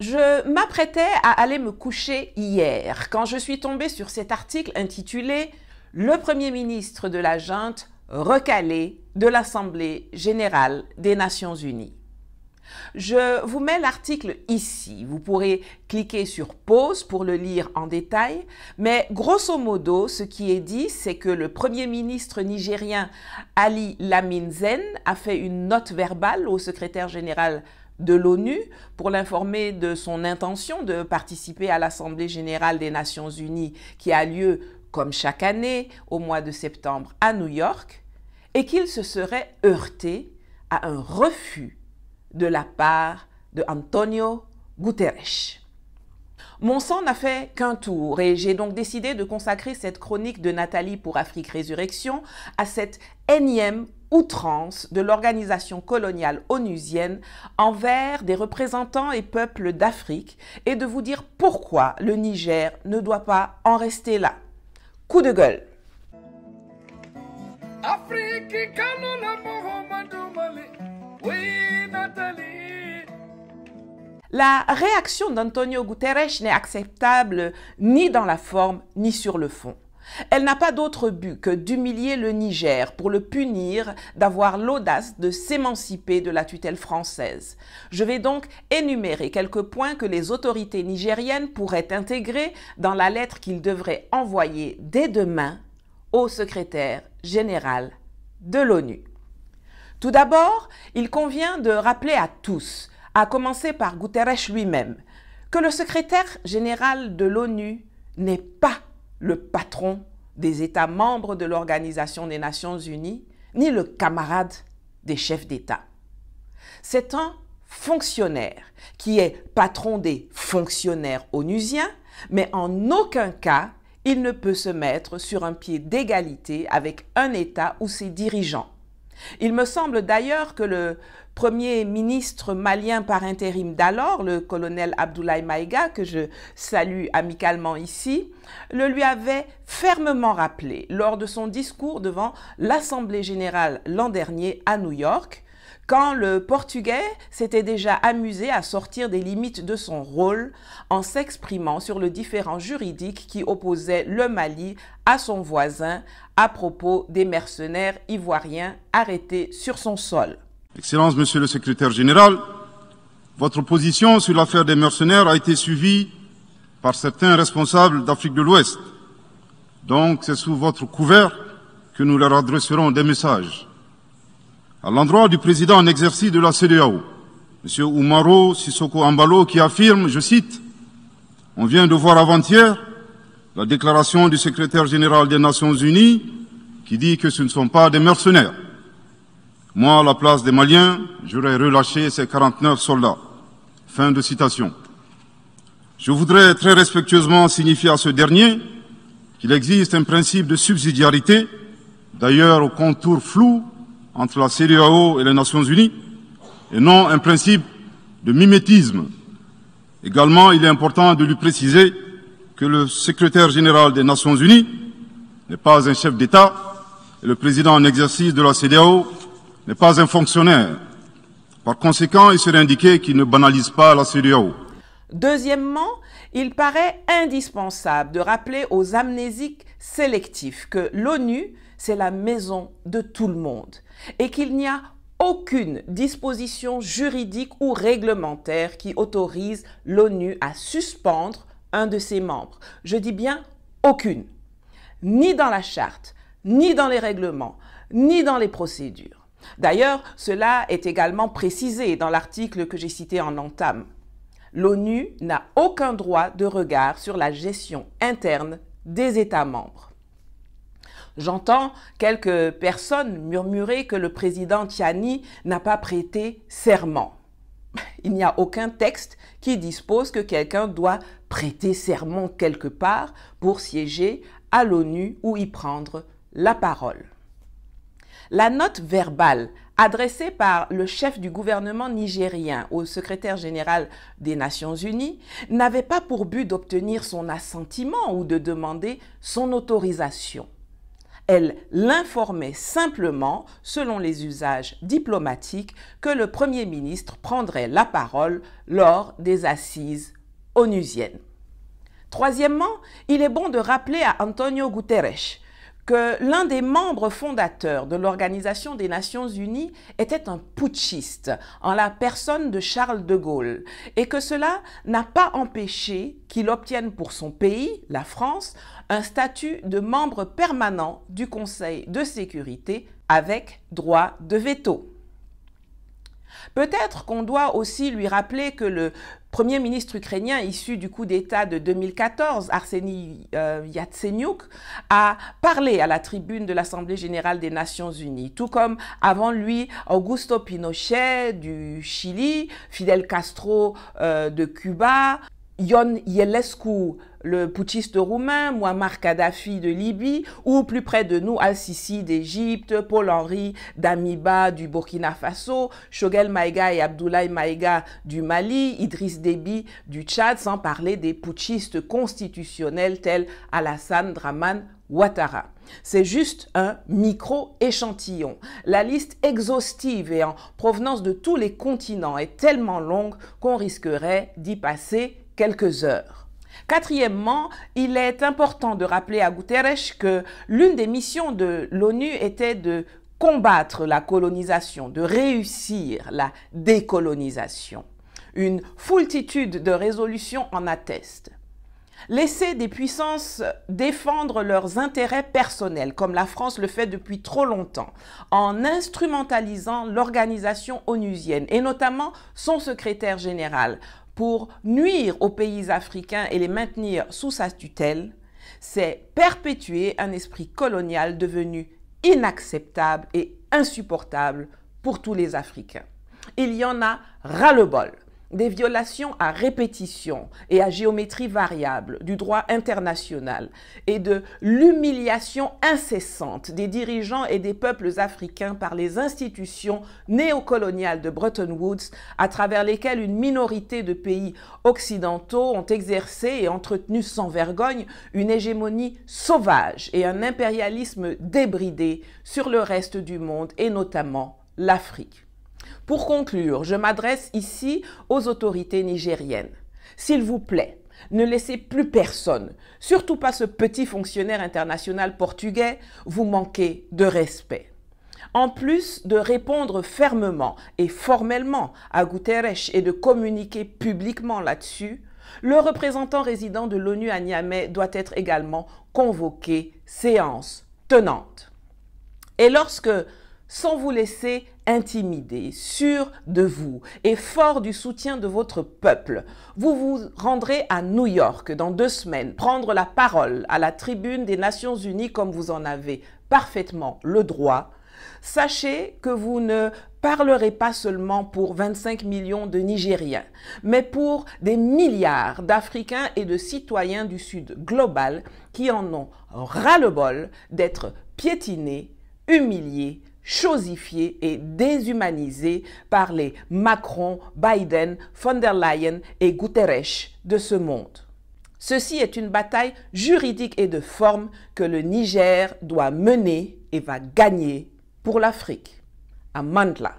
Je m'apprêtais à aller me coucher hier quand je suis tombée sur cet article intitulé « Le Premier ministre de la Junte recalé de l'Assemblée générale des Nations unies ». Je vous mets l'article ici. Vous pourrez cliquer sur pause pour le lire en détail, mais grosso modo, ce qui est dit, c'est que le Premier ministre nigérien Ali Lamin Zen a fait une note verbale au secrétaire général de l'ONU pour l'informer de son intention de participer à l'Assemblée générale des Nations unies qui a lieu, comme chaque année, au mois de septembre à New York, et qu'il se serait heurté à un refus de la part de Antonio Guterres. Mon sang n'a fait qu'un tour et j'ai donc décidé de consacrer cette chronique de Nathalie pour Afrique Résurrection à cette énième outrance de l'organisation coloniale onusienne envers des représentants et peuples d'Afrique et de vous dire pourquoi le Niger ne doit pas en rester là. Coup de gueule. La réaction d'Antonio Guterres n'est acceptable ni dans la forme ni sur le fond. Elle n'a pas d'autre but que d'humilier le Niger pour le punir d'avoir l'audace de s'émanciper de la tutelle française. Je vais donc énumérer quelques points que les autorités nigériennes pourraient intégrer dans la lettre qu'ils devraient envoyer dès demain au secrétaire général de l'ONU. Tout d'abord, il convient de rappeler à tous, à commencer par Guterres lui-même, que le secrétaire général de l'ONU n'est pas le patron des États membres de l'Organisation des Nations Unies, ni le camarade des chefs d'État. C'est un fonctionnaire qui est patron des fonctionnaires onusiens, mais en aucun cas il ne peut se mettre sur un pied d'égalité avec un État ou ses dirigeants. Il me semble d'ailleurs que le Premier ministre malien par intérim d'alors, le colonel Abdoulaye Maïga, que je salue amicalement ici, le lui avait fermement rappelé lors de son discours devant l'Assemblée générale l'an dernier à New York, quand le Portugais s'était déjà amusé à sortir des limites de son rôle en s'exprimant sur le différend juridique qui opposait le Mali à son voisin à propos des mercenaires ivoiriens arrêtés sur son sol. Excellence, Monsieur le Secrétaire général, votre position sur l'affaire des mercenaires a été suivie par certains responsables d'Afrique de l'Ouest. Donc, c'est sous votre couvert que nous leur adresserons des messages. À l'endroit du président en exercice de la CEDEAO, M. Oumaro Sissoko Embalo, qui affirme, je cite, « On vient de voir avant-hier la déclaration du secrétaire général des Nations Unies qui dit que ce ne sont pas des mercenaires. Moi, à la place des Maliens, j'aurais relâché ces 49 soldats. » Fin de citation. Je voudrais très respectueusement signifier à ce dernier qu'il existe un principe de subsidiarité, d'ailleurs au contour flou, entre la CEDEAO et les Nations Unies, et non un principe de mimétisme. Également, il est important de lui préciser que le secrétaire général des Nations Unies n'est pas un chef d'État et le président en exercice de la CEDEAO n'est pas un fonctionnaire. Par conséquent, il serait indiqué qu'il ne banalise pas la CEDEAO. Deuxièmement, il paraît indispensable de rappeler aux amnésiques sélectifs que l'ONU, c'est la maison de tout le monde et qu'il n'y a aucune disposition juridique ou réglementaire qui autorise l'ONU à suspendre un de ses membres. Je dis bien aucune. Ni dans la charte, ni dans les règlements, ni dans les procédures. D'ailleurs, cela est également précisé dans l'article que j'ai cité en entame. L'ONU n'a aucun droit de regard sur la gestion interne des États membres. J'entends quelques personnes murmurer que le président Tiani n'a pas prêté serment. Il n'y a aucun texte qui dispose que quelqu'un doit prêter serment quelque part pour siéger à l'ONU ou y prendre la parole. La note verbale adressée par le chef du gouvernement nigérien au secrétaire général des Nations Unies n'avait pas pour but d'obtenir son assentiment ou de demander son autorisation. Elle l'informait simplement, selon les usages diplomatiques, que le Premier ministre prendrait la parole lors des assises onusiennes. Troisièmement, il est bon de rappeler à Antonio Guterres que l'un des membres fondateurs de l'Organisation des Nations Unies était un putschiste en la personne de Charles de Gaulle et que cela n'a pas empêché qu'il obtienne pour son pays, la France, un statut de membre permanent du Conseil de sécurité avec droit de veto. Peut-être qu'on doit aussi lui rappeler que le Premier ministre ukrainien issu du coup d'État de 2014, Arseniy Yatsenyuk, a parlé à la tribune de l'Assemblée générale des Nations unies, tout comme avant lui Augusto Pinochet du Chili, Fidel Castro de Cuba, Ion Ionescu, le putschiste roumain, Muammar Kadhafi de Libye, ou plus près de nous, Al-Sisi d'Égypte, Paul-Henri Damiba du Burkina Faso, Choguel Maïga et Abdoulaye Maïga du Mali, Idriss Déby du Tchad, sans parler des putschistes constitutionnels tels Alassane Dramane Ouattara. C'est juste un micro-échantillon. La liste exhaustive et en provenance de tous les continents est tellement longue qu'on risquerait d'y passer quelques heures. Quatrièmement, il est important de rappeler à Guterres que l'une des missions de l'ONU était de combattre la colonisation, de réussir la décolonisation. Une foultitude de résolutions en atteste. Laisser des puissances défendre leurs intérêts personnels, comme la France le fait depuis trop longtemps, en instrumentalisant l'organisation onusienne et notamment son secrétaire général pour nuire aux pays africains et les maintenir sous sa tutelle, c'est perpétuer un esprit colonial devenu inacceptable et insupportable pour tous les Africains. Il y en a ras-le-bol. Des violations à répétition et à géométrie variable du droit international et de l'humiliation incessante des dirigeants et des peuples africains par les institutions néocoloniales de Bretton Woods à travers lesquelles une minorité de pays occidentaux ont exercé et entretenu sans vergogne une hégémonie sauvage et un impérialisme débridé sur le reste du monde et notamment l'Afrique. Pour conclure, je m'adresse ici aux autorités nigériennes. S'il vous plaît, ne laissez plus personne, surtout pas ce petit fonctionnaire international portugais, vous manquer de respect. En plus de répondre fermement et formellement à Guterres et de communiquer publiquement là-dessus, le représentant résident de l'ONU à Niamey doit être également convoqué séance tenante. Et lorsque, sans vous laisser intimider, sûr de vous et fort du soutien de votre peuple, vous vous rendrez à New York dans 2 semaines, prendre la parole à la tribune des Nations Unies comme vous en avez parfaitement le droit, sachez que vous ne parlerez pas seulement pour 25 millions de Nigériens, mais pour des milliards d'Africains et de citoyens du Sud global qui en ont ras-le-bol d'être piétinés, humiliés, chosifiés et déshumanisés par les Macron, Biden, von der Leyen et Guterres de ce monde. Ceci est une bataille juridique et de forme que le Niger doit mener et va gagner pour l'Afrique. À Mandla.